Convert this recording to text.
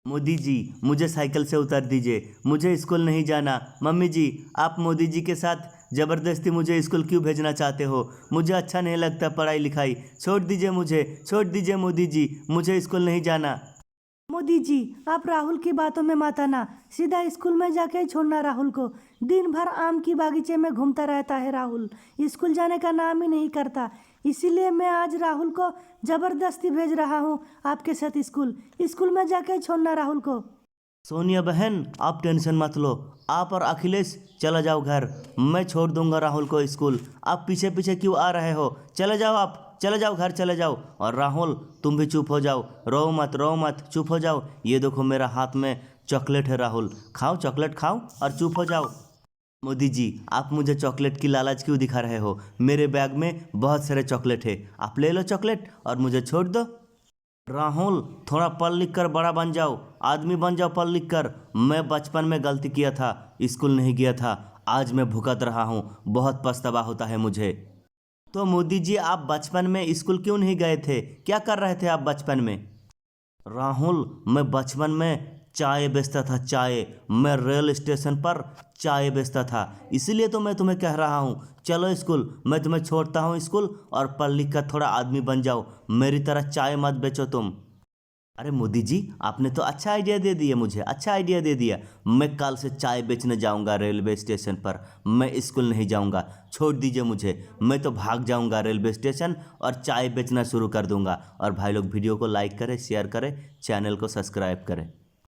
मोदी जी, मुझे साइकिल से उतार दीजिए, मुझे स्कूल नहीं जाना। मम्मी जी, आप मोदी जी के साथ ज़बरदस्ती मुझे स्कूल क्यों भेजना चाहते हो? मुझे अच्छा नहीं लगता पढ़ाई लिखाई, छोड़ दीजिए मुझे, छोड़ दीजिए मोदी जी, मुझे स्कूल नहीं जाना। मोदी जी, आप राहुल की बातों में मत आना, सीधा स्कूल में जाके ही छोड़ना राहुल को। दिन भर आम की बागीचे में घूमता रहता है राहुल, स्कूल जाने का नाम ही नहीं करता। इसीलिए मैं आज राहुल को जबरदस्ती भेज रहा हूँ आपके साथ स्कूल। स्कूल में जाके ही छोड़ना राहुल को। सोनिया बहन, आप टेंशन मत लो, आप और अखिलेश चला जाओ घर, मैं छोड़ दूंगा राहुल को स्कूल। आप पीछे पीछे क्यों आ रहे हो? चले जाओ, आप चले जाओ, घर चले जाओ। और राहुल, तुम भी चुप हो जाओ, रो मत, चुप हो जाओ। ये देखो मेरा हाथ में चॉकलेट है राहुल, खाओ चॉकलेट खाओ और चुप हो जाओ। मोदी जी, आप मुझे चॉकलेट की लालच क्यों दिखा रहे हो? मेरे बैग में बहुत सारे चॉकलेट है, आप ले लो चॉकलेट और मुझे छोड़ दो। राहुल, थोड़ा पढ़ लिख कर बड़ा बन जाओ, आदमी बन जाओ पढ़ लिख कर। मैं बचपन में गलती किया था, स्कूल नहीं गया था, आज मैं भुगत रहा हूँ, बहुत पछतावा होता है मुझे। तो मोदी जी, आप बचपन में स्कूल क्यों नहीं गए थे? क्या कर रहे थे आप बचपन में? राहुल, मैं बचपन में चाय बेचता था, चाय। मैं रेल स्टेशन पर चाय बेचता था, इसीलिए तो मैं तुम्हें कह रहा हूँ चलो स्कूल, मैं तुम्हें छोड़ता हूँ स्कूल और पढ़ लिख कर थोड़ा आदमी बन जाओ, मेरी तरह चाय मत बेचो तुम। अरे मोदी जी, आपने तो अच्छा आइडिया दे दिया, मुझे अच्छा आइडिया दे दिया। मैं कल से चाय बेचने जाऊंगा रेलवे स्टेशन पर, मैं स्कूल नहीं जाऊंगा, छोड़ दीजिए मुझे। मैं तो भाग जाऊंगा रेलवे स्टेशन और चाय बेचना शुरू कर दूंगा। और भाई लोग वीडियो को लाइक करें, शेयर करें, चैनल को सब्सक्राइब करें।